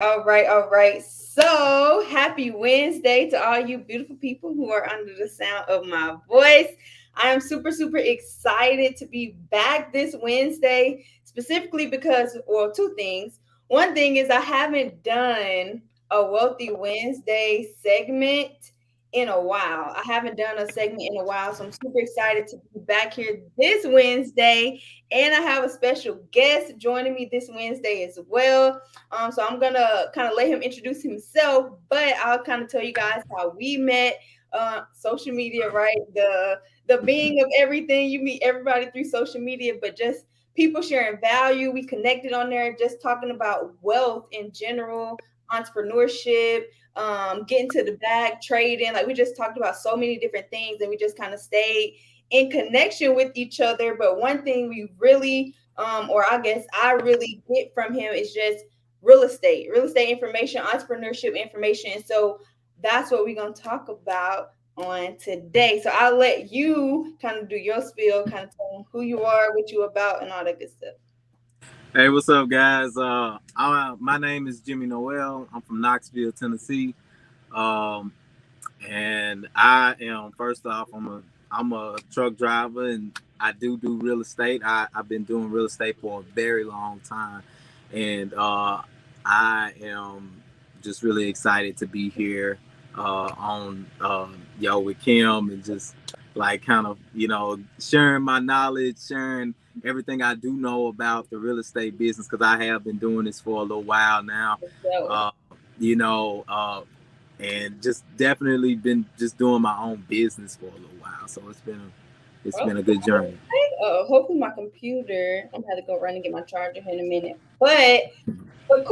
All right, all right. So happy Wednesday to all you beautiful people who are under the sound of my voice. I am super, super excited to be back this Wednesday, specifically because, well, two things. One thing is I haven't done a Wealthy Wednesday segment in a while. I haven't done a segment in a while, so I'm super excited to be back here this Wednesday. And I have a special guest joining me this Wednesday as well. So I'm gonna kind of let him introduce himself, but I'll kind of tell you guys how we met. Social media, right? The being of everything. You meet everybody through social media, but just people sharing value. We connected on there, just talking about wealth in general, entrepreneurship, getting to the bag, trading. Like we just talked about so many different things, and we just kind of stayed in connection with each other. But one thing we really, or I guess I really get from him is just real estate information, entrepreneurship information. And so that's what we're going to talk about on today. So I'll let you kind of do your spiel, kind of tell them who you are, what you about, and all that good stuff. Hey, what's up, guys? My name is Jimmy Noel. I'm from Knoxville, Tennessee, um, and I am first off, I'm a truck driver, and I do real estate. I've been doing real estate for a very long time, and I am just really excited to be here on with Kim and just like kind of sharing my knowledge, sharing everything I do know about the real estate business because I have been doing this for a little while now. So, Uh, you know, uh, and just definitely been just doing my own business for a little while. So it's been a good journey. hopefully my computer. I'm gonna have to go run and get my charger here in a minute. But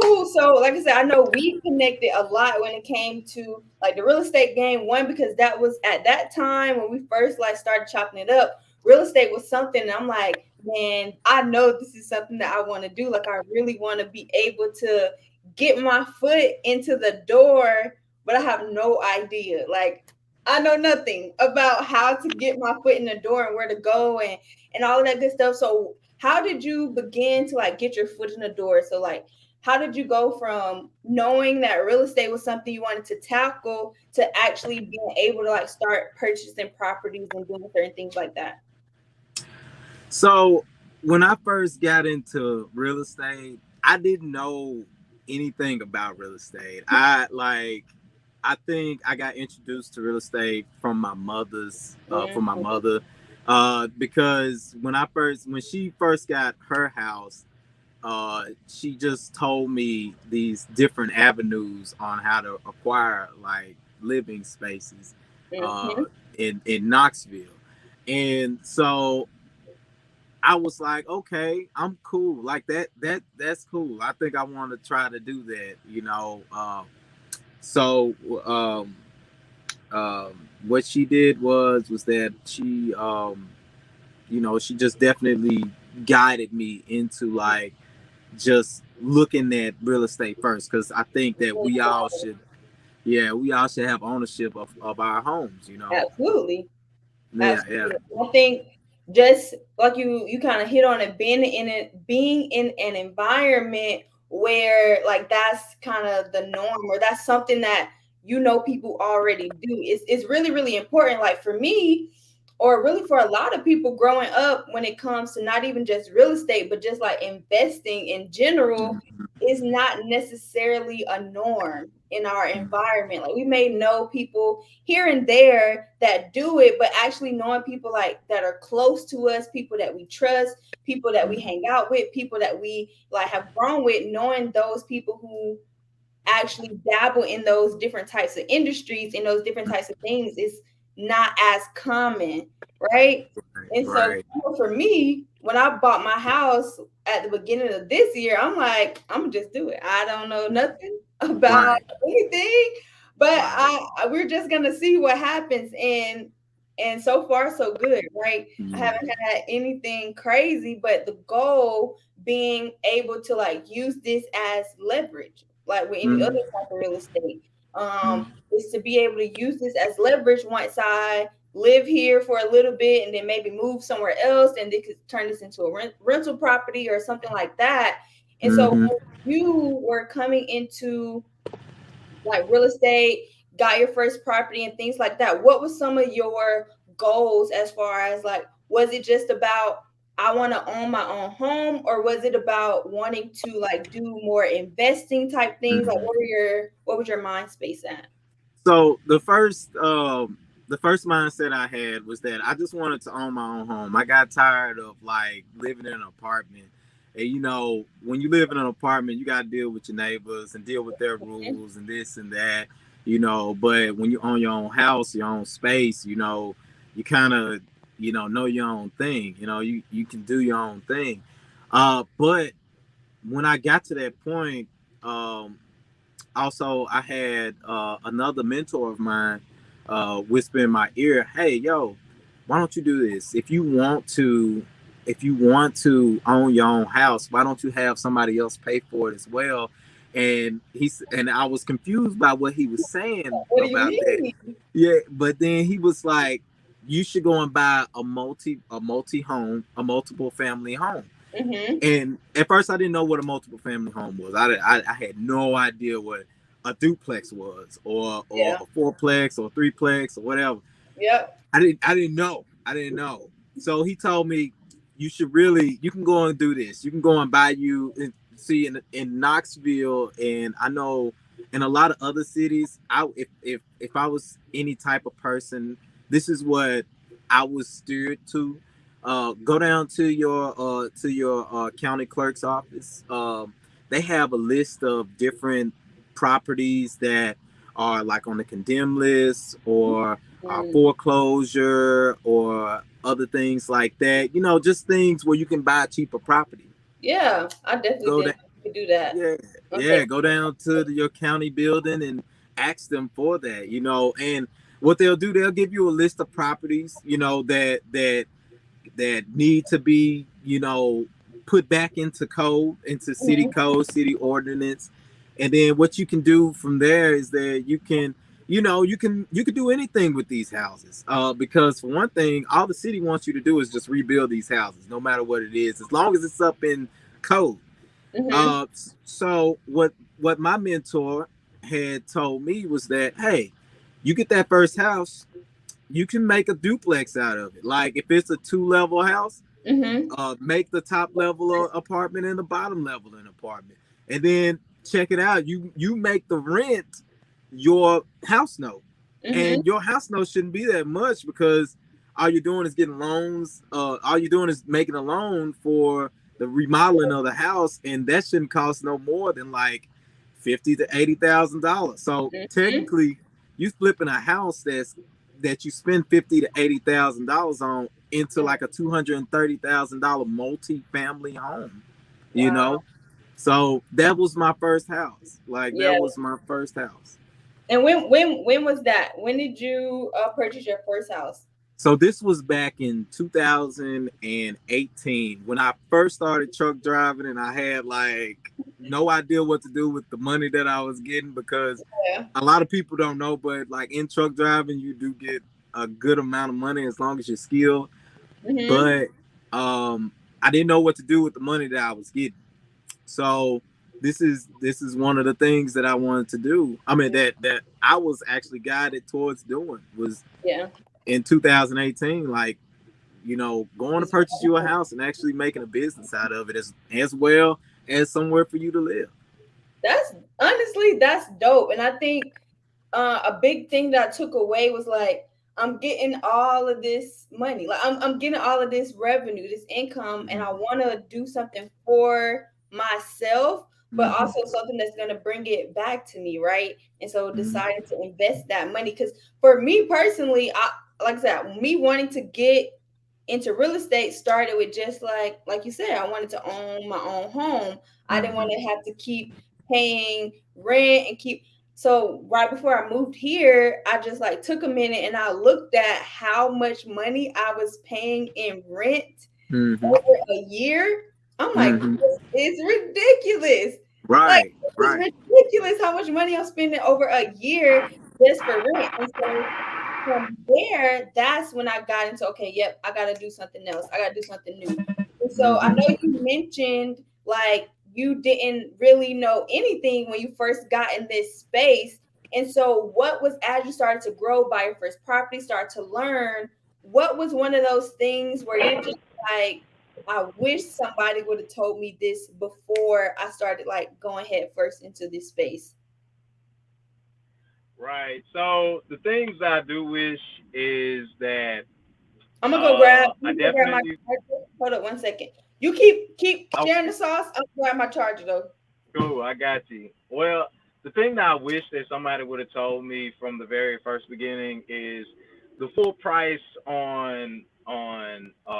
cool. So, like I said, I know we connected a lot when it came to like the real estate game. One, because that was at that time when we first like started chopping it up. Real estate was something I'm like, man, I know this is something that I want to do. Like, I really want to be able to get my foot into the door, but I have no idea. Like, I know nothing about how to get my foot in the door and where to go and all of that good stuff. So, how did you begin to like get your foot in the door? So, like how did you go from knowing that real estate was something you wanted to tackle to actually being able to like start purchasing properties and doing certain things like that? So when I first got into real estate, I didn't know anything about real estate. I think I got introduced to real estate from my Mhm. mother, because when she first got her house, she just told me these different avenues on how to acquire like living spaces, uh, Mhm. in Knoxville, and so I was like, okay, I'm cool. Like that's cool. I think I want to try to do that. So what she did was that she just definitely guided me into like just looking at real estate first because I think that we all should have ownership of our homes. Absolutely. Yeah, yeah. Absolutely. I think just like you kind of hit on it, being in an environment where like that's kind of the norm or that's something that people already do is really, really important. Like for me, or really for a lot of people growing up when it comes to not even just real estate, but just like investing in general, Mhm, is not necessarily a norm in our mhm, environment. Like we may know people here and there that do it, but actually knowing people like that are close to us, people that we trust, people that we mhm, hang out with, people that we like have grown with, knowing those people who actually dabble in those different types of industries and those different types of things is not as common, right? And so right. for me, when I bought my house at the beginning of this year, I'm like, I'm gonna just do it. I don't know nothing about Right. anything, but Right. we're just gonna see what happens. And so far so good, right? I Mhm, haven't had anything crazy, but the goal being able to like use this as leverage, like with any other mhm, type of real estate, mhm, is to be able to use this as leverage once I live here for a little bit and then maybe move somewhere else and they could turn this into a rental property or something like that. And so Mm-hmm. when you were coming into like real estate, got your first property and things like that, what was some of your goals as far as like, was it just about I want to own my own home, or was it about wanting to like do more investing type things? Like Mm-hmm. what was your mind space at? So the first mindset I had was that I just wanted to own my own home. I got tired of like living in an apartment. And you know, when you live in an apartment, you got to deal with your neighbors and deal with their rules and this and that, you know. But when you own your own house, your own space, you know, you kind of, know your own thing. You know, you can do your own thing. But when I got to that point, um, also I had another mentor of mine whisper in my ear, "Hey, yo, why don't you do this? If you want to own your own house, why don't you have somebody else pay for it as well?" And I was confused by what he was saying What do you about that. mean? Yeah, but then he was like, "You should go and buy a multiple family home." Mm-hmm. And at first, I didn't know what a multiple family home was. I had no idea what a duplex was, or Yeah. a fourplex, or a threeplex, or whatever. Yep. I didn't know. So he told me you can go and do this. You can go and buy you and see in Knoxville, and I know in a lot of other cities. If I was any type of person, this is what I was steered to. Go down to your county clerk's office. They have a list of different properties that are like on the condemned list, or Mm. foreclosure, or other things like that. You know, just things where you can buy cheaper property. Yeah, I definitely Go didn't down, know you could do that. yeah, Okay. yeah. Go down to your county building and ask them for that. You know, and what they'll do, they'll give you a list of properties. You know that need to be, put back into code, into city Mhm. code, city ordinance. And then what you can do from there is that you can do anything with these houses. Because for one thing, all the city wants you to do is just rebuild these houses, no matter what it is, as long as it's up in code. Mhm. So what my mentor had told me was that, hey, you get that first house, you can make a duplex out of it. Like if it's a two-level house, Mhm. make the top level apartment and the bottom level an apartment, and then check it out. You make the rent your house note, Mhm. and your house note shouldn't be that much, because all you're doing is getting loans. All you're doing is making a loan for the remodeling of the house, and that shouldn't cost no more than like $50,000 to $80,000. So Mhm. technically, you flipping a house that you spend $50,000 to $80,000 on into like a $230,000 multi-family home, you Wow. know. So that was my first house. Like that Yeah. was my first house. And when was that? When did you purchase your first house? So this was back in 2018 when I first started truck driving, and I had like no idea what to do with the money that I was getting, because Yeah. a lot of people don't know, but like in truck driving, you do get a good amount of money as long as you're skilled. Mhm. But I didn't know what to do with the money that I was getting. So this is one of the things that I wanted to do. I mean that I was actually guided towards doing was Yeah. in 2018, like, going to Just purchase you a house and actually making a business out of it, as well as somewhere for you to live. That's honestly that's dope. And I think a big thing that I took away was like I'm getting all of this money, like I'm getting all of this revenue, this income, and I Mm-hmm. want to do something for myself, but Mm-hmm. also something that's going to bring it back to me, right? And so Mm-hmm. decided to invest that money because for me personally, I like I said, me wanting to get into real estate started with just like you said, I wanted to own my own home. I didn't want Mm-hmm. to have to keep paying rent and keep so right before I moved here, I just like took a minute and I looked at how much money I was paying in rent Mm-hmm. over a year. I'm like, Mm-hmm. this is ridiculous. Like, Right, this is right. ridiculous how much money I'm spending over a year just for rent. And so from there, that's when I got into okay, I gotta do something else. I gotta do something new. And so I Mm-hmm. know you mentioned like you didn't really know anything when you first got in this space. And so, what was as you started to grow, buy your first property, start to learn, what was one of those things where you're just like, I wish somebody would have told me this before I started like going head first into this space? Right. So the things I do wish is that I'm gonna go grab. I'm I gonna go grab my definitely charger. Hold up 1 second. You keep oh sharing the sauce. I'm gonna grab my charger though. cool, I got you. Well, the thing that I wish that somebody would have told me from the very first beginning is the full price on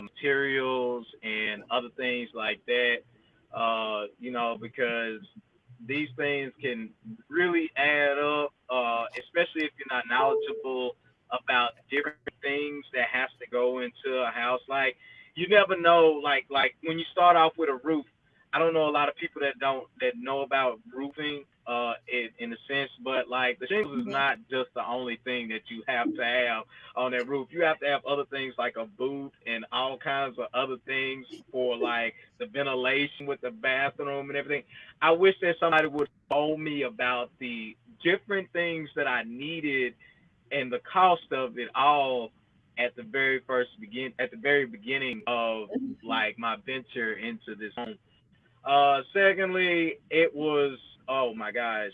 materials and other things like that. Because these things can really add up, especially if you're not knowledgeable about different things that has to go into a house. Like you never know, like when you start off with a roof. I don't know a lot of people that know about roofing in a sense, but like the shingles is Mhm. not just the only thing that you have to have on that roof. You have to have other things like a boot and all kinds of other things for like the ventilation with the bathroom and everything. I wish that somebody would told me about the different things that I needed and the cost of it all at the very beginning of like my venture into this home. Secondly, it was oh my gosh,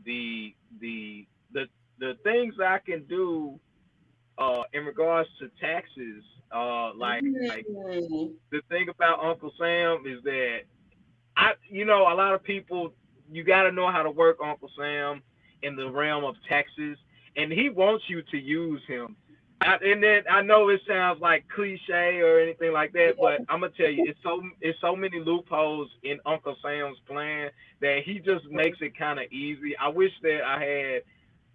the the the the things I can do in regards to taxes. Like Mm. the thing about Uncle Sam is that a lot of people, you got to know how to work Uncle Sam in the realm of taxes, and he wants you to use him. And then I know it sounds like cliche or anything like that, but Yeah. I'm gonna tell you, it's so many loopholes in Uncle Sam's plan that he just makes it kind of easy. I wish that I had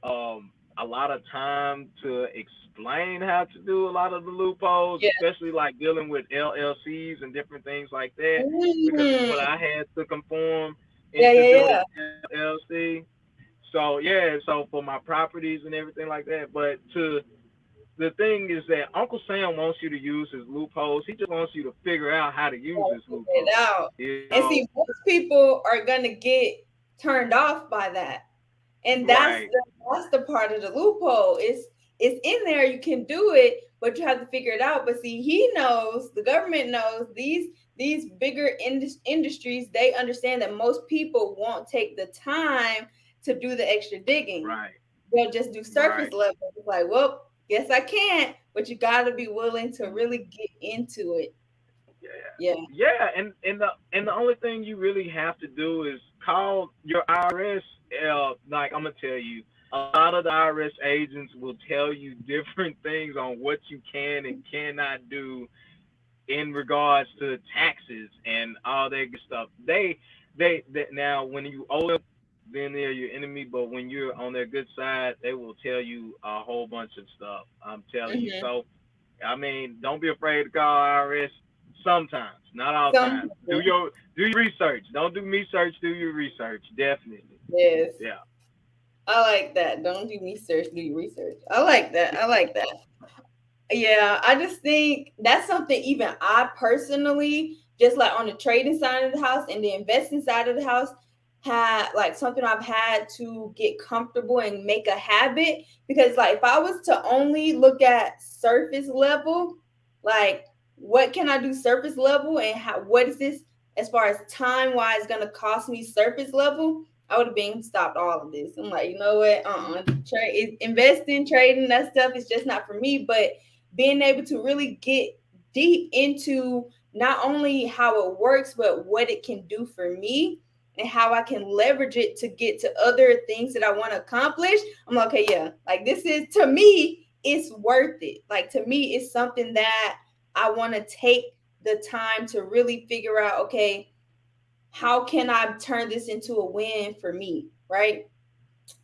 a lot of time to explain how to do a lot of the loopholes, Yeah. especially like dealing with LLCs and different things like that, because of what Mm. I had to conform Yeah, into yeah, doing yeah. LLC. So yeah, so for my properties and everything like that. But to the thing is that Uncle Sam wants you to use his loopholes. He just wants you to figure out how to use Gotta his figure it loopholes. out. You And know, see, most people are gonna get turned off by that. And right, that's the part of the loophole. It's in there, you can do it, but you have to figure it out. But see, he knows, the government knows, these bigger industries, they understand that most people won't take the time to do the extra digging. right, They'll just do surface right. level. It's like, well, guess I can't, but you got to be willing to Mm. really get into it. Yeah, Yeah. yeah, and the only thing you really have to do is call your IRS. Like I'm gonna tell you, a lot of the IRS agents will tell you different things on what you can and cannot do in regards to taxes and all that good stuff. They now when you owe them, then they're your enemy. But when you're on their good side, they will tell you a whole bunch of stuff. I'm telling you. Hmm. So I mean, don't be afraid to call IRS. Sometimes, not all the Some time. Do people, your research. Don't do me search. Do your research. Definitely. yes. Yeah. I like that. Don't do research, do your research. I like that. I like that. Yeah, I just think that's something even I personally, just like on the trading side of the house and the investing side of the house, had like something I've had to get comfortable and make a habit. Because like if I was to only look at surface level, like what can I do surface level and how what is this as far as time wise gonna cost me surface level, I would have been stopped all of this. I'm like, you know what? Trade investing, trading, that stuff is just not for me. But being able to really get deep into not only how it works, but what it can do for me and how I can leverage it to get to other things that I want to accomplish. I'm like, okay, yeah, like this is to me, it's worth it. Like to me, it's something that I want to take the time to really figure out, okay, how can I turn this into a win for me, right?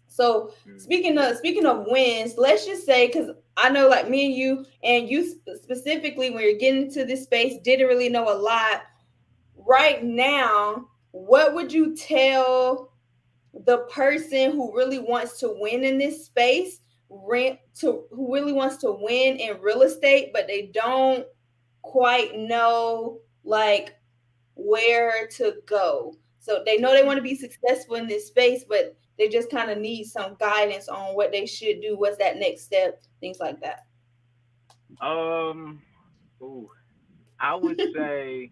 So Mm. speaking of wins, let's just say because I know like me and you specifically when you're getting into this space didn't really know a lot. Right now, what would you tell the person who really wants to win in this space, rent to who really wants to win in real estate, but they don't quite know like where to go. So they know they want to be successful in this space, but they just kind of need some guidance on what they should do, what's that next step, things like that. Um, ooh, I would say,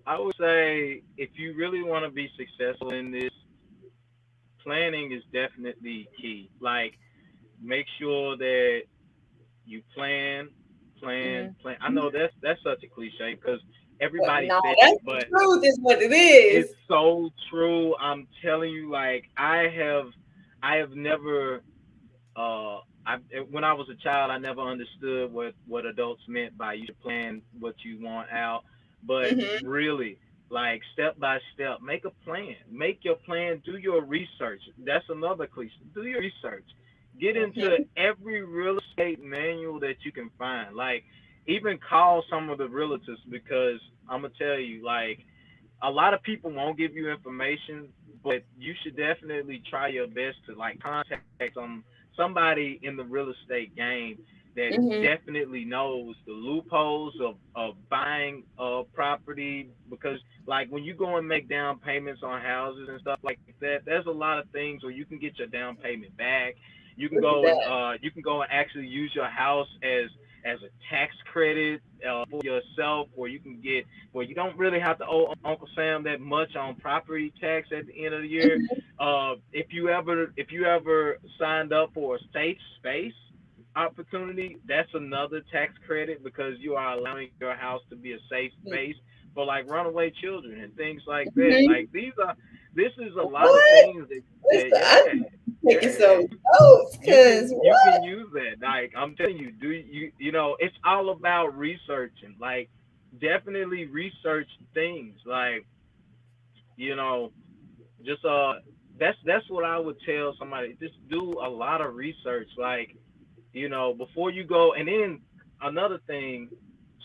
I would say, if you really want to be successful in this, planning is definitely key. Like, make sure that you Hmm. plan. I know that's such a cliche because But everybody no, says that's it, the but truth, is what it it's is. so true. I'm telling you, like I have never I when I was a child, I never understood what adults meant by you should plan what you want out. But Hmm. really, like step by step, make a plan. Make your plan. Do your research. That's another cliche. Do your research. Get into Hmm. every real estate manual that you can find. Like even call some of the realtors because I'm gonna tell you, like a lot of people won't give you information, but you should definitely try your best to like contact somebody in the real estate game that Hmm. definitely knows the loopholes of buying a property because like when you go and make down payments on houses and stuff like that, there's a lot of things where you can get your down payment back. Look at that. You can go and actually use your house as a tax credit for yourself, where you can get where you don't really have to owe Uncle Sam that much on property tax at the end of the year. Hmm. If you ever signed up for a safe space opportunity, that's another tax credit because you are allowing your house to be a safe space for like runaway children and things like that. Hmm. Like this is a lot of What? things that Listen, I'm taking yeah, some notes because you what? can use that. Like I'm telling you, do you know it's all about researching. Like definitely research things. Like you know, just that's what I would tell somebody. Just do a lot of research. Like before you go. And then another thing,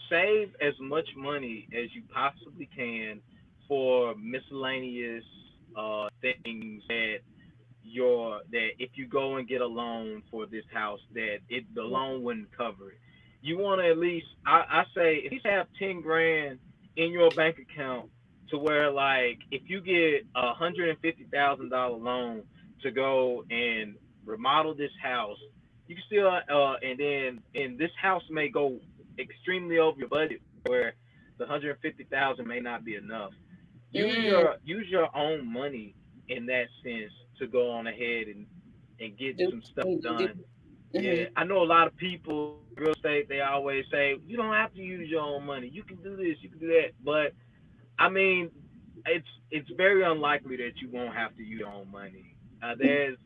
save as much money as you possibly can for miscellaneous things that if you go and get a loan for this house that the loan wouldn't cover it. You want to at least I say at least have 10 grand in your bank account to where like if you get $150,000 loan to go and remodel this house, you can still and this house may go extremely over your budget where the 150,000 may not be enough. Mm, Use your own money in that sense to go on ahead and get do some stuff need to do. done. Hmm. Yeah, I know a lot of people in real estate. They always say you don't have to use your own money. You can do this, you can do that. But I mean, it's very unlikely that you won't have to use your own money. There's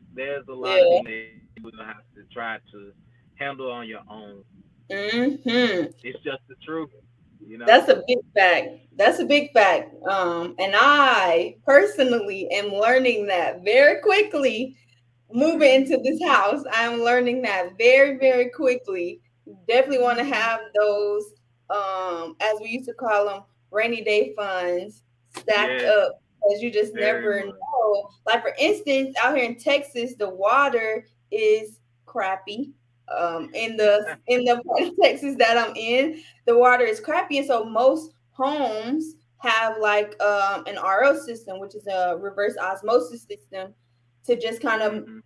a lot of Yeah. things that you will have to try to handle on your own. Hmm. It's just the truth, you know. That's a big fact. That's a big fact. And I personally am learning that very quickly. Moving Mhm. into this house, I'm learning that very, very quickly. Definitely want to Mhm. have those, as we used to call them, rainy day funds stacked Yes, up because you just very never much. know. Like for instance, out here in Texas, the water is crappy. In the part of Texas that I'm in, the water is crappy, and so most homes have like an RO system, which is a reverse osmosis system, to just kind of Mhm.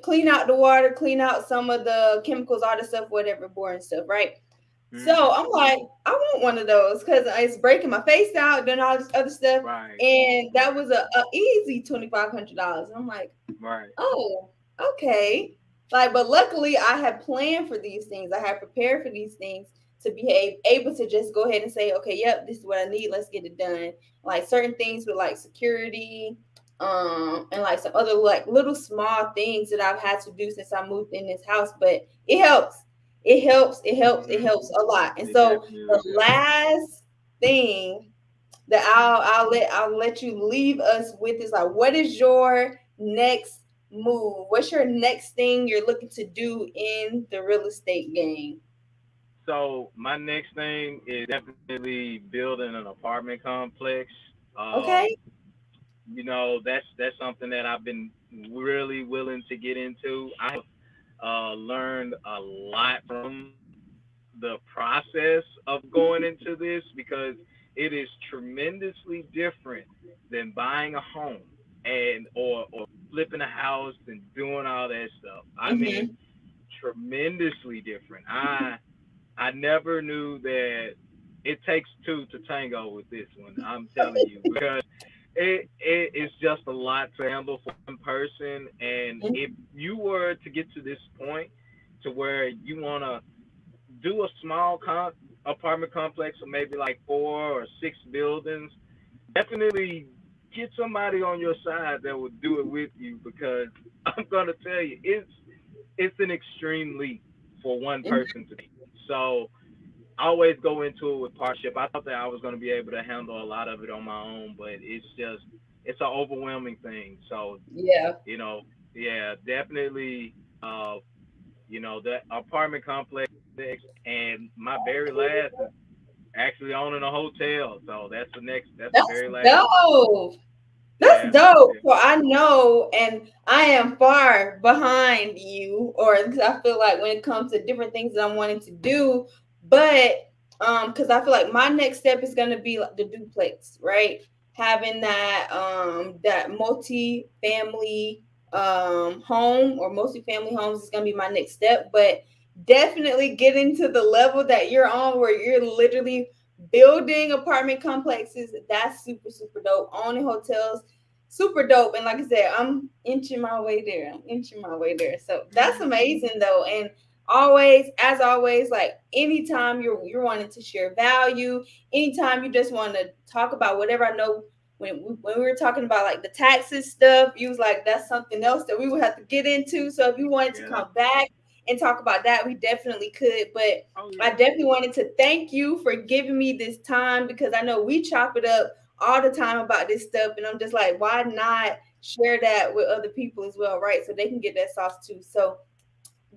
clean out the water, clean out some of the chemicals, all the stuff, whatever, boring stuff, right? So Mhm. I'm like, I want one of those because it's breaking my face out, doing all this other stuff, Right. and that Right. was a easy $2,500. I'm like, Right. oh, okay. Like, but luckily I had planned for these things. I had prepared for these things to be able to just go ahead and say, okay, yep, this is what I need. Let's get it done. Like certain things with like security, and like some other like little small things that I've had to do since I moved in this house. But it helps. It helps. It helps. It Mhm. helps a lot. And It so the definitely does. last thing that I'll let you leave us with is like, what is your next move? What's your next thing you're looking to do in the real estate game? So my next thing is definitely building an apartment complex. Okay. Um, that's something that I've been really willing to get into. I have learned a lot from the process of going into this because it is tremendously different than buying a home and or flipping a house and doing all that stuff. I mean, Mm-hmm. tremendously different. I never knew that it takes two to tango with this one. I'm telling you, because it is just a lot to handle for one person. And if you were to get to this point to where you want to do a small apartment complex of maybe like 4 or 6 buildings, definitely get somebody on your side that will do it with you, because I'm gonna tell you, it's an extreme leap for one Mm-hmm. person to take. So I always go into it with partnership. I thought that I was gonna be able to handle a lot of it on my own, but it's an overwhelming thing. So Yeah. you know, yeah, definitely. Uh, that apartment complex, and my very last is actually owning a hotel. So that's the next. That's the That's very last one. dope. That's Yeah, dope. yeah, So I know, and I am far behind you, or at least I feel like when it comes to different things that I'm wanting to do, but because I feel like my next step is gonna be like the duplex, right? Having that multi-family home or multi-family homes is gonna be my next step, but definitely getting to the level that you're on where you're literally building apartment complexes, that's super super dope. Owning hotels, super dope. And like I said, I'm inching my way there. I'm inching my way there. So that's amazing though. And always, as always, like anytime you're wanting to share value, anytime you just want to talk about whatever. I know when we were talking about like the taxes stuff, you was like that's something else that we would have to get into. So if you wanted to yeah. come back and talk about that, we definitely could. But Oh I yeah. definitely wanted to thank you for giving me this time because I know we chop it up all the time about this stuff, and I'm just like, why not share that with other people as well, right? So they can get that sauce too. So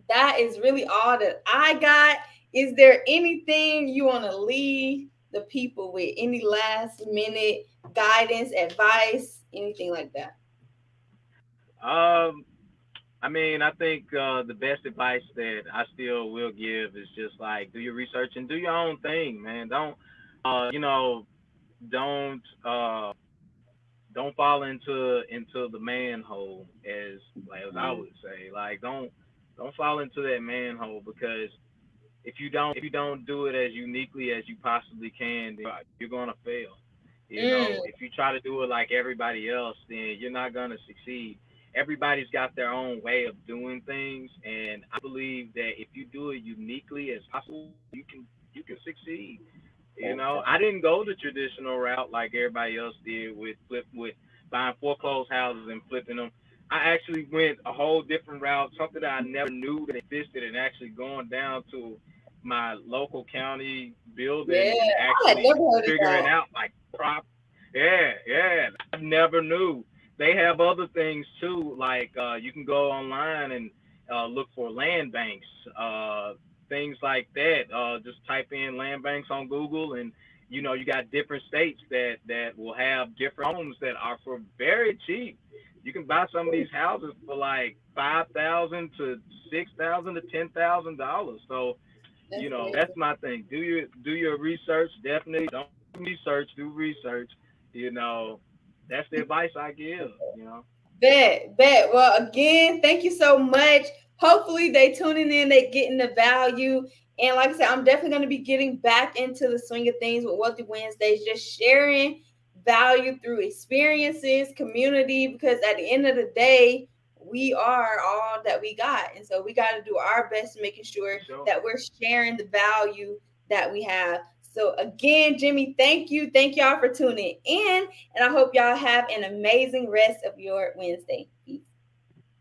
that is really all that I got. Is there anything you want to leave the people with? Any last minute guidance, advice, anything like that? Um, I mean, I think the best advice that I still will give is just like do your research and do your own thing, man. You know, don't don't fall into the manhole, as I Mm, would say. Like don't fall into that manhole, because if you don't do it as uniquely as you possibly can, then you're gonna fail. mm, If you try to do it like everybody else, then you're not gonna succeed. Everybody's got their own way of doing things, and I believe that if you do it uniquely as possible, you can succeed. okay. I didn't go the traditional route like everybody else did with buying foreclosed houses and flipping them. I actually went a whole different route, something that I never knew that existed, and actually going down to my local county Yeah, building and I had actually never heard of figuring that. out like prop. Yeah, yeah. I never knew. They have other things too, like you can go online and look for land banks, things like that. Just type in land banks on Google, and you got different states that will have different homes that are for very cheap. You can buy some of these houses for like 5,000 to 6,000 to $10,000. So That's that's amazing. my thing. Do your research. Definitely don't research. Do research. You know that's the advice I give. Bet. Well, again, thank you so much. Hopefully, they tuning in, they getting the value. And like I said, I'm definitely going to be getting back into the swing of things with Wealthy Wednesdays, just sharing value through experiences, community, because at the end of the day, we are all that we got. And so we got to do our best making sure For sure. that we're sharing the value that we have. So again, Jimmy, thank you. Thank y'all for tuning in. And I hope y'all have an amazing rest of your Wednesday. Peace.